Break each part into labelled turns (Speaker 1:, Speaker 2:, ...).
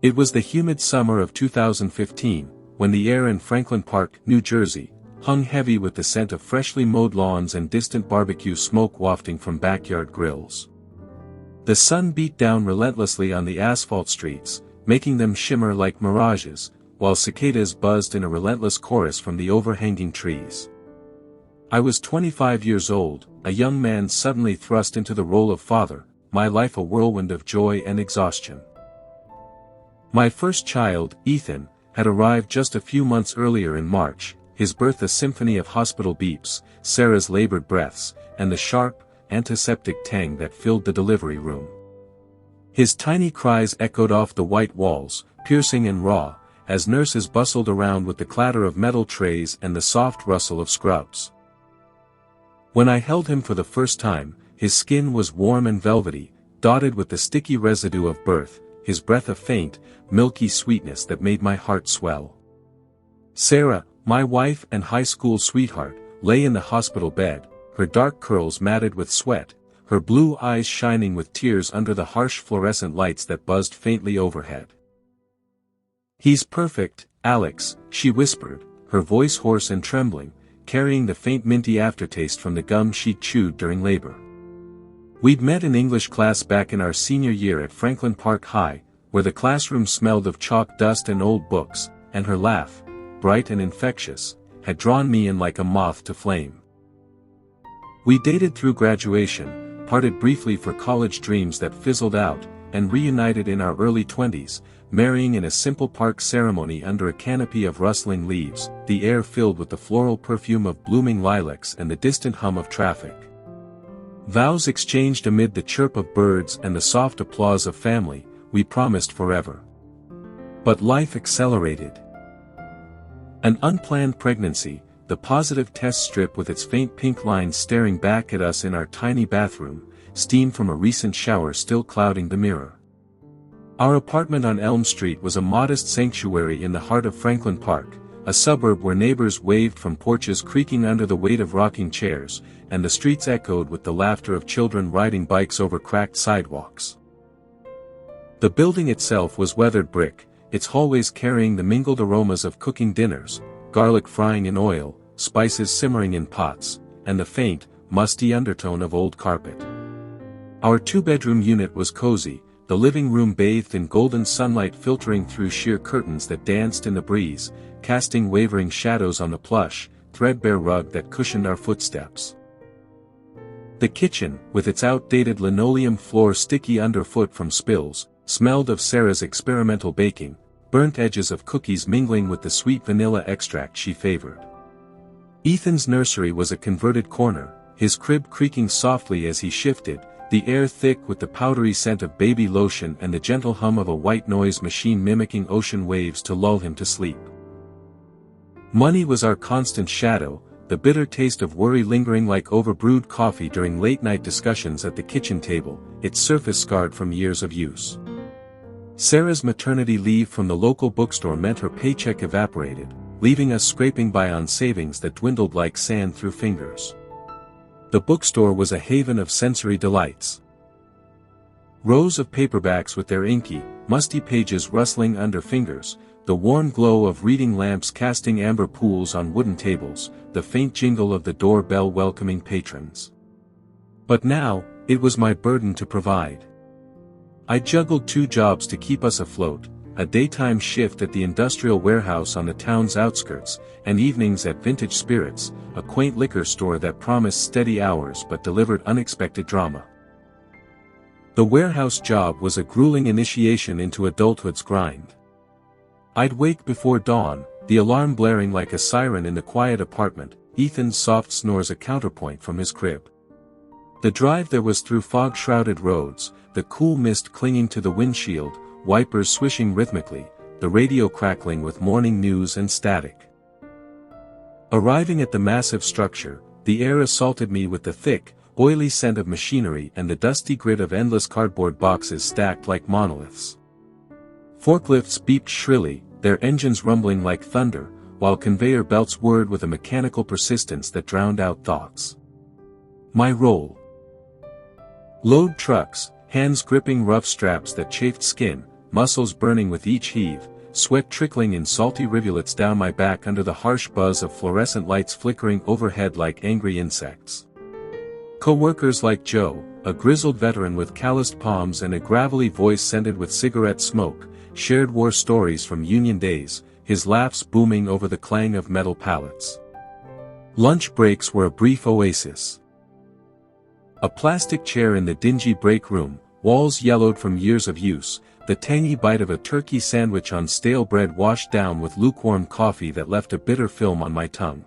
Speaker 1: It was the humid summer of 2015, when the air in Franklin Park, New Jersey, hung heavy with the scent of freshly mowed lawns and distant barbecue smoke wafting from backyard grills. The sun beat down relentlessly on the asphalt streets, making them shimmer like mirages, while cicadas buzzed in a relentless chorus from the overhanging trees. I was 25 years old, a young man suddenly thrust into the role of father, my life a whirlwind of joy and exhaustion. My first child, Ethan, had arrived just a few months earlier in March, his birth a symphony of hospital beeps, Sarah's labored breaths, and the sharp, antiseptic tang that filled the delivery room. His tiny cries echoed off the white walls, piercing and raw, as nurses bustled around with the clatter of metal trays and the soft rustle of scrubs. When I held him for the first time, his skin was warm and velvety, dotted with the sticky residue of birth, his breath a faint, milky sweetness that made my heart swell. Sarah, my wife and high school sweetheart, lay in the hospital bed, her dark curls matted with sweat, her blue eyes shining with tears under the harsh fluorescent lights that buzzed faintly overhead. "He's perfect, Alex," she whispered, her voice hoarse and trembling, carrying the faint minty aftertaste from the gum she'd chewed during labor. We'd met in English class back in our senior year at Franklin Park High, where the classroom smelled of chalk dust and old books, and her laugh, bright and infectious, had drawn me in like a moth to flame. We dated through graduation, parted briefly for college dreams that fizzled out, and reunited in our early 20s, marrying in a simple park ceremony under a canopy of rustling leaves, the air filled with the floral perfume of blooming lilacs and the distant hum of traffic. Vows exchanged amid the chirp of birds and the soft applause of family, we promised forever. But life accelerated. An unplanned pregnancy, the positive test strip with its faint pink lines staring back at us in our tiny bathroom, steam from a recent shower still clouding the mirror. Our apartment on Elm Street was a modest sanctuary in the heart of Franklin Park, a suburb where neighbors waved from porches creaking under the weight of rocking chairs, and the streets echoed with the laughter of children riding bikes over cracked sidewalks. The building itself was weathered brick, its hallways carrying the mingled aromas of cooking dinners, garlic frying in oil, spices simmering in pots, and the faint, musty undertone of old carpet. Our two-bedroom unit was cozy, the living room bathed in golden sunlight filtering through sheer curtains that danced in the breeze, casting wavering shadows on the plush, threadbare rug that cushioned our footsteps. The kitchen, with its outdated linoleum floor sticky underfoot from spills, smelled of Sarah's experimental baking, burnt edges of cookies mingling with the sweet vanilla extract she favored. Ethan's nursery was a converted corner, his crib creaking softly as he shifted, the air thick with the powdery scent of baby lotion and the gentle hum of a white noise machine mimicking ocean waves to lull him to sleep. Money was our constant shadow, the bitter taste of worry lingering like overbrewed coffee during late-night discussions at the kitchen table, its surface scarred from years of use. Sarah's maternity leave from the local bookstore meant her paycheck evaporated, leaving us scraping by on savings that dwindled like sand through fingers. The bookstore was a haven of sensory delights. Rows of paperbacks with their inky, musty pages rustling under fingers, the warm glow of reading lamps casting amber pools on wooden tables, the faint jingle of the doorbell welcoming patrons. But now, it was my burden to provide. I juggled 2 jobs to keep us afloat, a daytime shift at the industrial warehouse on the town's outskirts, and evenings at Vintage Spirits, a quaint liquor store that promised steady hours but delivered unexpected drama. The warehouse job was a grueling initiation into adulthood's grind. I'd wake before dawn, the alarm blaring like a siren in the quiet apartment, Ethan's soft snores a counterpoint from his crib. The drive there was through fog-shrouded roads, the cool mist clinging to the windshield, wipers swishing rhythmically, the radio crackling with morning news and static. Arriving at the massive structure, the air assaulted me with the thick, oily scent of machinery and the dusty grit of endless cardboard boxes stacked like monoliths. Forklifts beeped shrilly, their engines rumbling like thunder, while conveyor belts whirred with a mechanical persistence that drowned out thoughts. My role. Load trucks, hands gripping rough straps that chafed skin, muscles burning with each heave, sweat trickling in salty rivulets down my back under the harsh buzz of fluorescent lights flickering overhead like angry insects. Co-workers like Joe, a grizzled veteran with calloused palms and a gravelly voice scented with cigarette smoke, shared war stories from Union days, his laughs booming over the clang of metal pallets. Lunch breaks were a brief oasis. A plastic chair in the dingy break room, walls yellowed from years of use, the tangy bite of a turkey sandwich on stale bread washed down with lukewarm coffee that left a bitter film on my tongue.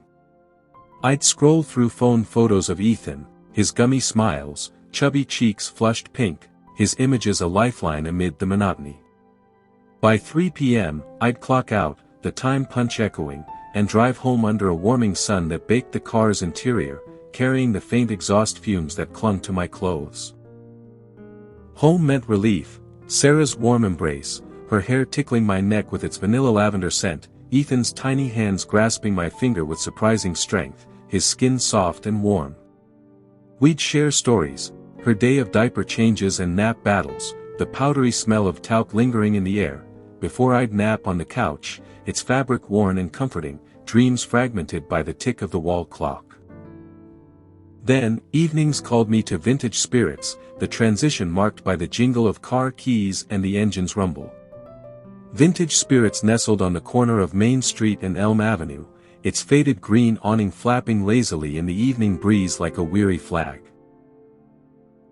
Speaker 1: I'd scroll through phone photos of Ethan, his gummy smiles, chubby cheeks flushed pink, his images a lifeline amid the monotony. By 3 p.m., I'd clock out, the time punch echoing, and drive home under a warming sun that baked the car's interior, carrying the faint exhaust fumes that clung to my clothes. Home meant relief, Sarah's warm embrace, her hair tickling my neck with its vanilla lavender scent, Ethan's tiny hands grasping my finger with surprising strength, his skin soft and warm. We'd share stories, her day of diaper changes and nap battles, the powdery smell of talc lingering in the air, before I'd nap on the couch, its fabric worn and comforting, dreams fragmented by the tick of the wall clock. Then, evenings called me to vintage spirits, the transition marked by the jingle of car keys and the engine's rumble. Vintage spirits nestled on the corner of Main Street and Elm Avenue, its faded green awning flapping lazily in the evening breeze like a weary flag.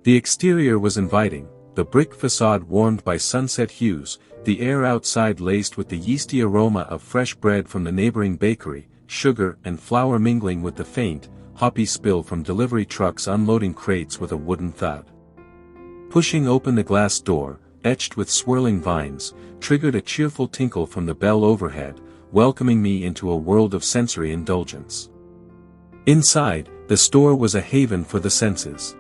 Speaker 1: The exterior was inviting, the brick facade warmed by sunset hues, the air outside laced with the yeasty aroma of fresh bread from the neighboring bakery, sugar and flour mingling with the faint, hoppy spill from delivery trucks unloading crates with a wooden thud. Pushing open the glass door, etched with swirling vines, triggered a cheerful tinkle from the bell overhead, welcoming me into a world of sensory indulgence. Inside, the store was a haven for the senses.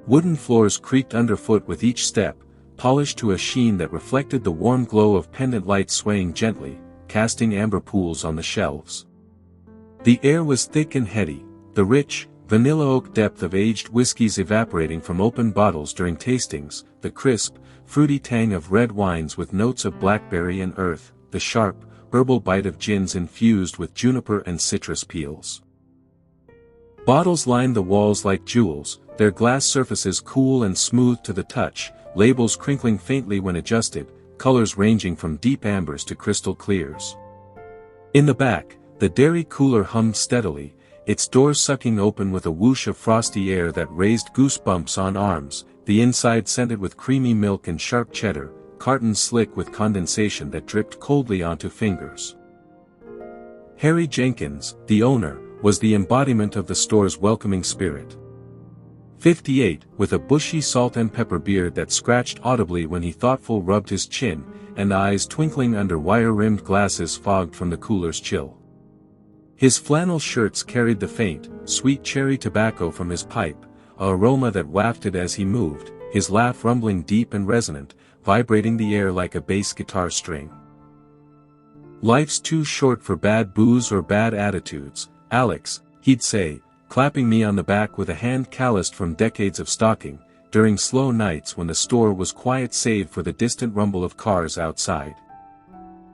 Speaker 1: Wooden floors creaked underfoot with each step, polished to a sheen that reflected the warm glow of pendant lights swaying gently, casting amber pools on the shelves. The air was thick and heady, the rich, vanilla oak depth of aged whiskeys evaporating from open bottles during tastings, the crisp, fruity tang of red wines with notes of blackberry and earth, the sharp, herbal bite of gins infused with juniper and citrus peels. Bottles lined the walls like jewels, their glass surfaces cool and smooth to the touch, labels crinkling faintly when adjusted, colors ranging from deep ambers to crystal clears. In the back, the dairy cooler hummed steadily, its doors sucking open with a whoosh of frosty air that raised goosebumps on arms, the inside scented with creamy milk and sharp cheddar, cartons slick with condensation that dripped coldly onto fingers. Harry Jenkins, the owner, was the embodiment of the store's welcoming spirit. 58, with a bushy salt and pepper beard that scratched audibly when he thoughtful rubbed his chin, and eyes twinkling under wire-rimmed glasses fogged from the cooler's chill. His flannel shirts carried the faint, sweet cherry tobacco from his pipe, a aroma that wafted as he moved, his laugh rumbling deep and resonant, vibrating the air like a bass guitar string. "Life's too short for bad booze or bad attitudes, Alex," he'd say, clapping me on the back with a hand calloused from decades of stalking, during slow nights when the store was quiet save for the distant rumble of cars outside.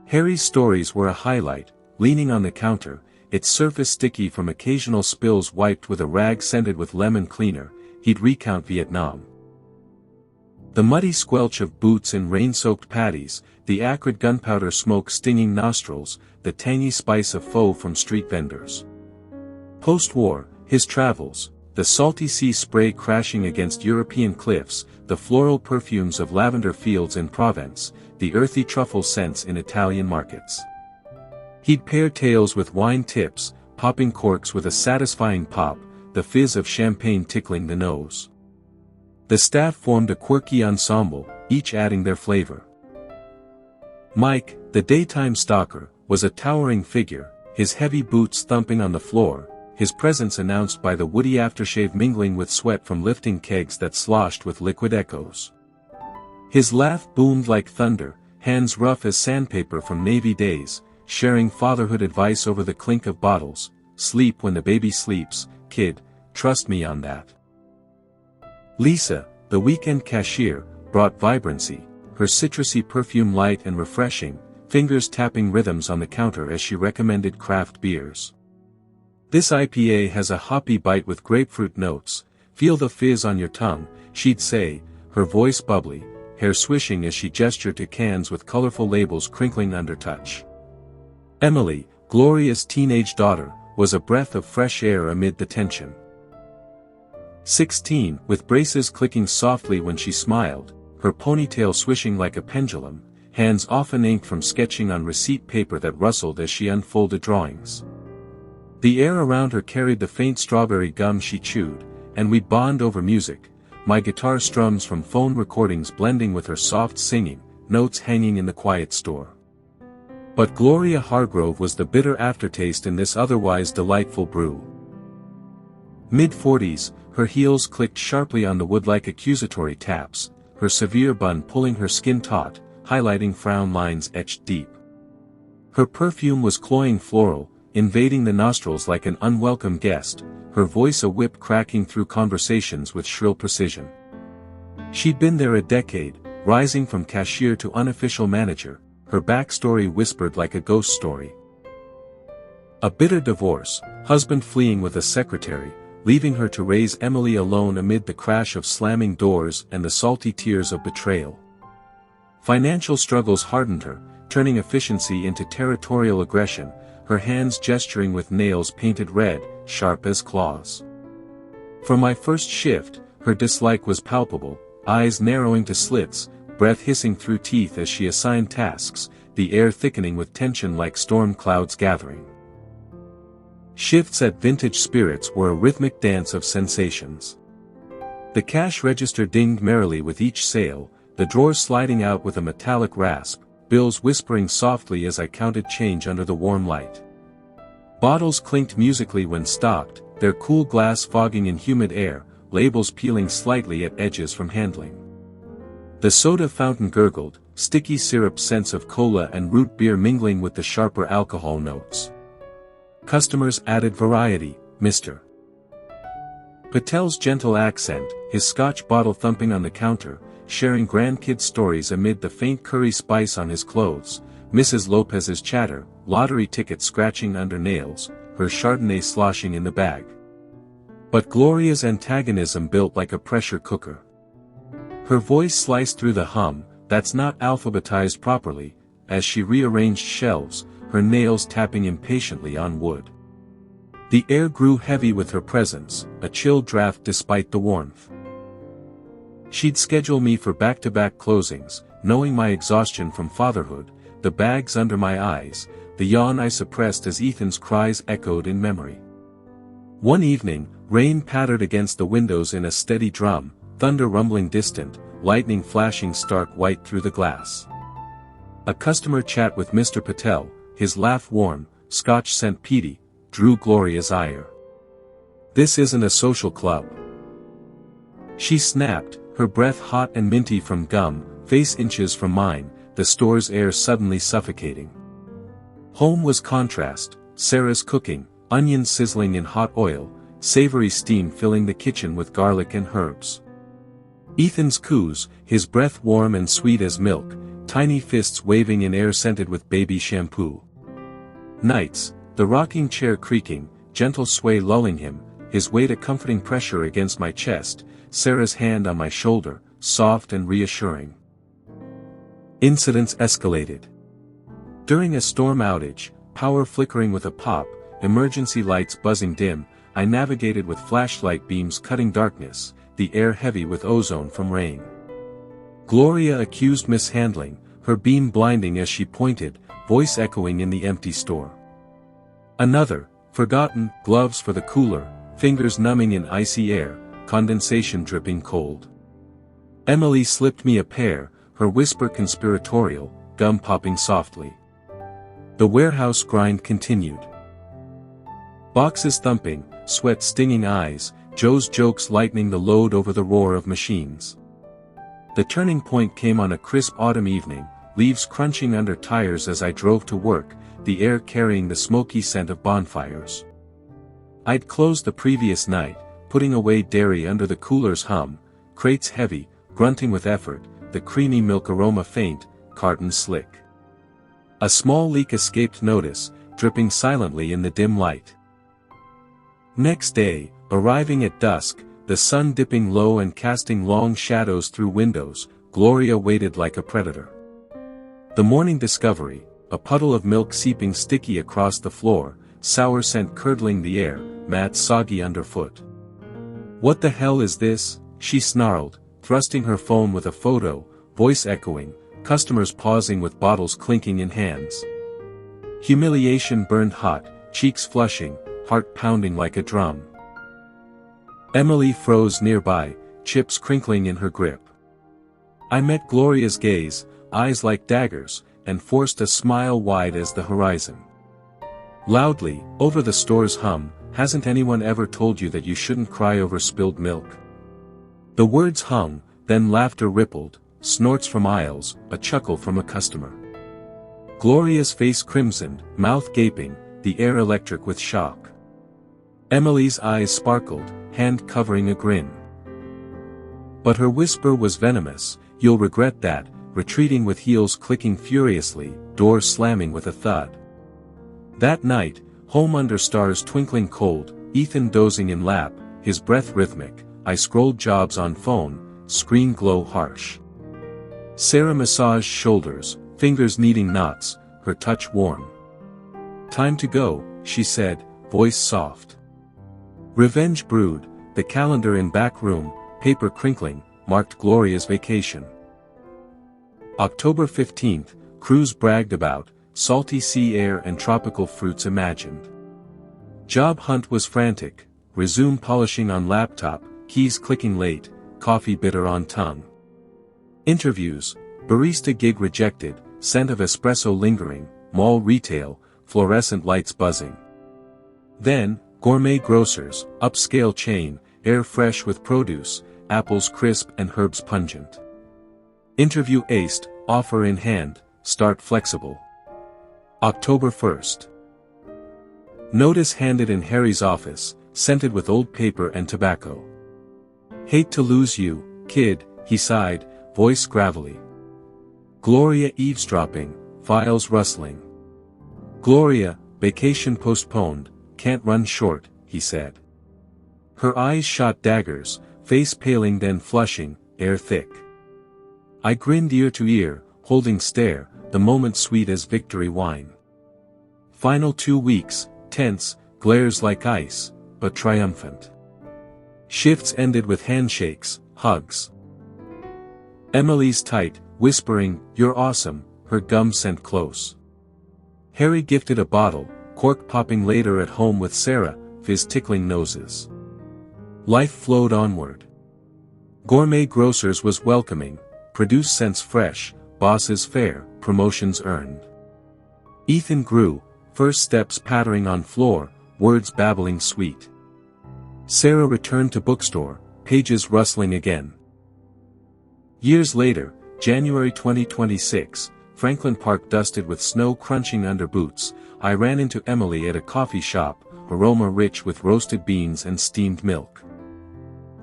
Speaker 1: Harry's stories were a highlight, leaning on the counter, its surface sticky from occasional spills wiped with a rag scented with lemon cleaner, he'd recount Vietnam. The muddy squelch of boots in rain-soaked patties, the acrid gunpowder smoke stinging nostrils, the tangy spice of pho from street vendors. Post-war, his travels, the salty sea spray crashing against European cliffs, the floral perfumes of lavender fields in Provence, the earthy truffle scents in Italian markets. He'd pair tales with wine tips, popping corks with a satisfying pop, the fizz of champagne tickling the nose. The staff formed a quirky ensemble, each adding their flavor. Mike, the daytime stalker, was a towering figure, his heavy boots thumping on the floor, his presence announced by the woody aftershave mingling with sweat from lifting kegs that sloshed with liquid echoes. His laugh boomed like thunder, hands rough as sandpaper from Navy days, sharing fatherhood advice over the clink of bottles, "Sleep when the baby sleeps, kid, trust me on that." Lisa, the weekend cashier, brought vibrancy, her citrusy perfume light and refreshing, fingers tapping rhythms on the counter as she recommended craft beers. "This IPA has a hoppy bite with grapefruit notes, feel the fizz on your tongue," she'd say, her voice bubbly, hair swishing as she gestured to cans with colorful labels crinkling under touch. Emily, Gloria's teenage daughter, was a breath of fresh air amid the tension. 16, with braces clicking softly when she smiled, her ponytail swishing like a pendulum, hands often inked from sketching on receipt paper that rustled as she unfolded drawings. The air around her carried the faint strawberry gum she chewed, and we'd bond over music, my guitar strums from phone recordings blending with her soft singing, notes hanging in the quiet store. But Gloria Hargrove was the bitter aftertaste in this otherwise delightful brew. Mid-40s, her heels clicked sharply on the wood like accusatory taps, her severe bun pulling her skin taut, highlighting frown lines etched deep. Her perfume was cloying floral, invading the nostrils like an unwelcome guest, her voice a whip cracking through conversations with shrill precision. She'd been there a decade, rising from cashier to unofficial manager, her backstory whispered like a ghost story. A bitter divorce, husband fleeing with a secretary, leaving her to raise Emily alone amid the crash of slamming doors and the salty tears of betrayal. Financial struggles hardened her, turning efficiency into territorial aggression, her hands gesturing with nails painted red, sharp as claws. For my first shift, her dislike was palpable, eyes narrowing to slits, breath hissing through teeth as she assigned tasks, the air thickening with tension like storm clouds gathering. Shifts at Vintage Spirits were a rhythmic dance of sensations. The cash register dinged merrily with each sale, the drawers sliding out with a metallic rasp, bills whispering softly as I counted change under the warm light. Bottles clinked musically when stocked, their cool glass fogging in humid air, labels peeling slightly at edges from handling. The soda fountain gurgled, sticky syrup scents of cola and root beer mingling with the sharper alcohol notes. Customers added variety, Mr. Patel's gentle accent, his scotch bottle thumping on the counter, sharing grandkid stories amid the faint curry spice on his clothes, Mrs. Lopez's chatter, lottery tickets scratching under nails, her Chardonnay sloshing in the bag. But Gloria's antagonism built like a pressure cooker. Her voice sliced through the hum, that's not alphabetized properly, as she rearranged shelves, her nails tapping impatiently on wood. The air grew heavy with her presence, a chill draft despite the warmth. She'd schedule me for back-to-back closings, knowing my exhaustion from fatherhood, the bags under my eyes, the yawn I suppressed as Ethan's cries echoed in memory. One evening, rain pattered against the windows in a steady drum, thunder rumbling distant, lightning flashing stark white through the glass. A customer chat with Mr. Patel, his laugh warm, Scotch scent peaty, drew Gloria's ire. "This isn't a social club," she snapped, her breath hot and minty from gum, face inches from mine, the store's air suddenly suffocating. Home was contrast, Sarah's cooking, onions sizzling in hot oil, savory steam filling the kitchen with garlic and herbs. Ethan's coos, his breath warm and sweet as milk, tiny fists waving in air scented with baby shampoo. Nights, the rocking chair creaking, gentle sway lulling him, his weight a comforting pressure against my chest, Sarah's hand on my shoulder, soft and reassuring. Incidents escalated. During a storm outage, power flickering with a pop, emergency lights buzzing dim, I navigated with flashlight beams cutting darkness, the air heavy with ozone from rain. Gloria accused mishandling, her beam blinding as she pointed, voice echoing in the empty store. Another, forgotten, gloves for the cooler, fingers numbing in icy air, condensation dripping cold. Emily slipped me a pair, her whisper conspiratorial, gum popping softly. The warehouse grind continued. Boxes thumping, sweat stinging eyes, Joe's jokes lightening the load over the roar of machines. The turning point came on a crisp autumn evening, leaves crunching under tires as I drove to work, the air carrying the smoky scent of bonfires. I'd closed the previous night, putting away dairy under the cooler's hum, crates heavy, grunting with effort, the creamy milk aroma faint, carton slick. A small leak escaped notice, dripping silently in the dim light. Next day, arriving at dusk, the sun dipping low and casting long shadows through windows, Gloria waited like a predator. The morning discovery, a puddle of milk seeping sticky across the floor, sour scent curdling the air, mat soggy underfoot. "What the hell is this?" she snarled, thrusting her phone with a photo, voice echoing, customers pausing with bottles clinking in hands. Humiliation burned hot, cheeks flushing, heart pounding like a drum. Emily froze nearby, chips crinkling in her grip. I met Gloria's gaze, eyes like daggers, and forced a smile wide as the horizon. Loudly, over the store's hum, "Hasn't anyone ever told you that you shouldn't cry over spilled milk?" The words hung, then laughter rippled, snorts from aisles, a chuckle from a customer. Gloria's face crimsoned, mouth gaping, the air electric with shock. Emily's eyes sparkled, hand covering a grin. But her whisper was venomous, "You'll regret that," retreating with heels clicking furiously, doors slamming with a thud. That night, home under stars twinkling cold, Ethan dozing in lap, his breath rhythmic, I scrolled jobs on phone, screen glow harsh. Sarah massaged shoulders, fingers kneading knots, her touch warm. "Time to go," she said, voice soft. Revenge brewed, the calendar in back room, paper crinkling, marked Gloria's vacation. October 15th, cruise bragged about, salty sea air and tropical fruits imagined. Job hunt was frantic, resume polishing on laptop, keys clicking late, coffee bitter on tongue. Interviews, barista gig rejected, scent of espresso lingering, mall retail, fluorescent lights buzzing. Then, gourmet grocers, upscale chain, air fresh with produce, apples crisp and herbs pungent. Interview aced, offer in hand, start flexible. October 1st. Notice handed in Harry's office, scented with old paper and tobacco. "Hate to lose you, kid," he sighed, voice gravelly. Gloria eavesdropping, files rustling. "Gloria, vacation postponed, can't run short," he said. Her eyes shot daggers, face paling then flushing, air thick. I grinned ear to ear, holding stare, the moment sweet as victory wine. Final 2 weeks, tense, glares like ice, but triumphant. Shifts ended with handshakes, hugs. Emily's tight, whispering, "You're awesome," her gum sent close. Harry gifted a bottle, cork popping later at home with Sarah, fizz tickling noses. Life flowed onward. Gourmet grocers was welcoming, produce scents fresh, bosses fair, promotions earned. Ethan grew, first steps pattering on floor, words babbling sweet. Sarah returned to bookstore, pages rustling again. Years later, January 2026, Franklin Park dusted with snow crunching under boots, I ran into Emily at a coffee shop, aroma rich with roasted beans and steamed milk.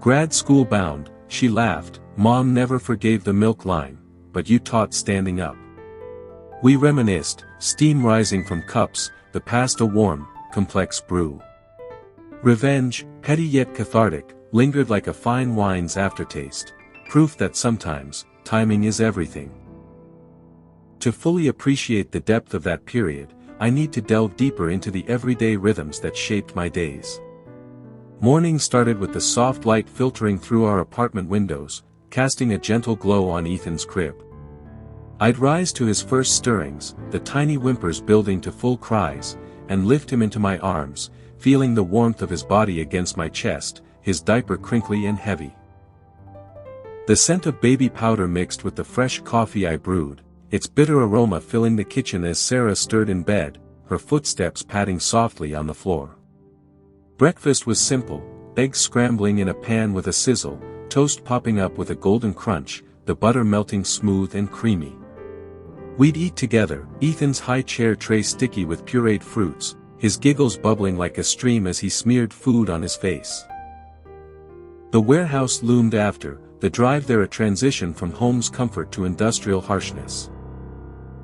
Speaker 1: Grad school bound, she laughed, "Mom never forgave the milk line, but you taught standing up." We reminisced, steam rising from cups, the past a warm, complex brew. Revenge, petty yet cathartic, lingered like a fine wine's aftertaste, proof that sometimes, timing is everything. To fully appreciate the depth of that period, I need to delve deeper into the everyday rhythms that shaped my days. Morning started with the soft light filtering through our apartment windows, casting a gentle glow on Ethan's crib. I'd rise to his first stirrings, the tiny whimpers building to full cries, and lift him into my arms, feeling the warmth of his body against my chest, his diaper crinkly and heavy. The scent of baby powder mixed with the fresh coffee I brewed, its bitter aroma filling the kitchen as Sarah stirred in bed, her footsteps padding softly on the floor. Breakfast was simple, eggs scrambling in a pan with a sizzle, toast popping up with a golden crunch, the butter melting smooth and creamy. We'd eat together, Ethan's high chair tray sticky with pureed fruits, his giggles bubbling like a stream as he smeared food on his face. The warehouse loomed after, the drive there a transition from home's comfort to industrial harshness.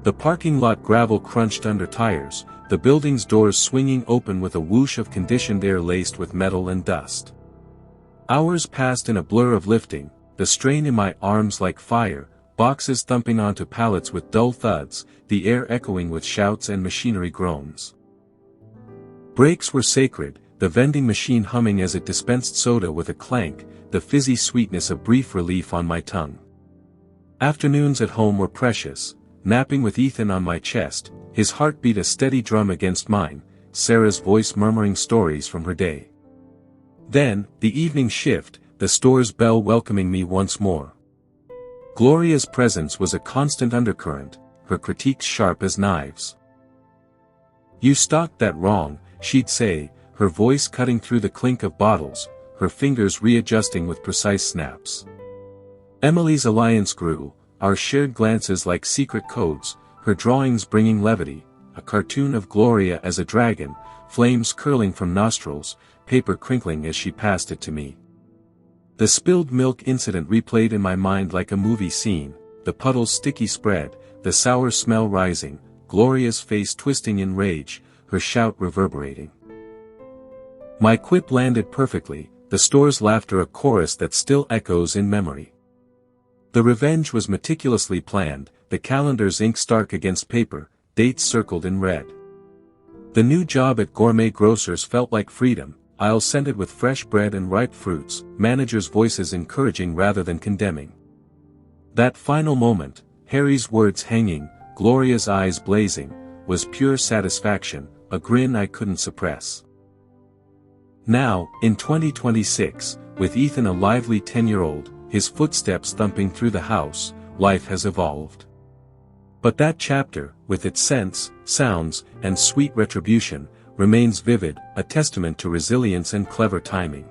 Speaker 1: The parking lot gravel crunched under tires, the building's doors swinging open with a whoosh of conditioned air laced with metal and dust. Hours passed in a blur of lifting, the strain in my arms like fire, boxes thumping onto pallets with dull thuds, the air echoing with shouts and machinery groans. Brakes were sacred, the vending machine humming as it dispensed soda with a clank, the fizzy sweetness of brief relief on my tongue. Afternoons at home were precious, napping with Ethan on my chest, his heartbeat a steady drum against mine, Sarah's voice murmuring stories from her day. Then, the evening shift, the store's bell welcoming me once more. Gloria's presence was a constant undercurrent, her critiques sharp as knives. "You stocked that wrong," she'd say, her voice cutting through the clink of bottles, her fingers readjusting with precise snaps. Emily's alliance grew, our shared glances like secret codes, her drawings bringing levity, a cartoon of Gloria as a dragon, flames curling from nostrils, paper crinkling as she passed it to me. The spilled milk incident replayed in my mind like a movie scene, the puddle's sticky spread, the sour smell rising, Gloria's face twisting in rage, her shout reverberating. My quip landed perfectly, the store's laughter a chorus that still echoes in memory. The revenge was meticulously planned, the calendar's ink stark against paper, dates circled in red. The new job at Gourmet Grocers felt like freedom, aisles scented with fresh bread and ripe fruits, managers' voices encouraging rather than condemning. That final moment, Harry's words hanging, Gloria's eyes blazing, was pure satisfaction, a grin I couldn't suppress. Now, in 2026, with Ethan a lively 10-year-old, his footsteps thumping through the house, life has evolved. But that chapter, with its scents, sounds, and sweet retribution, remains vivid, a testament to resilience and clever timing.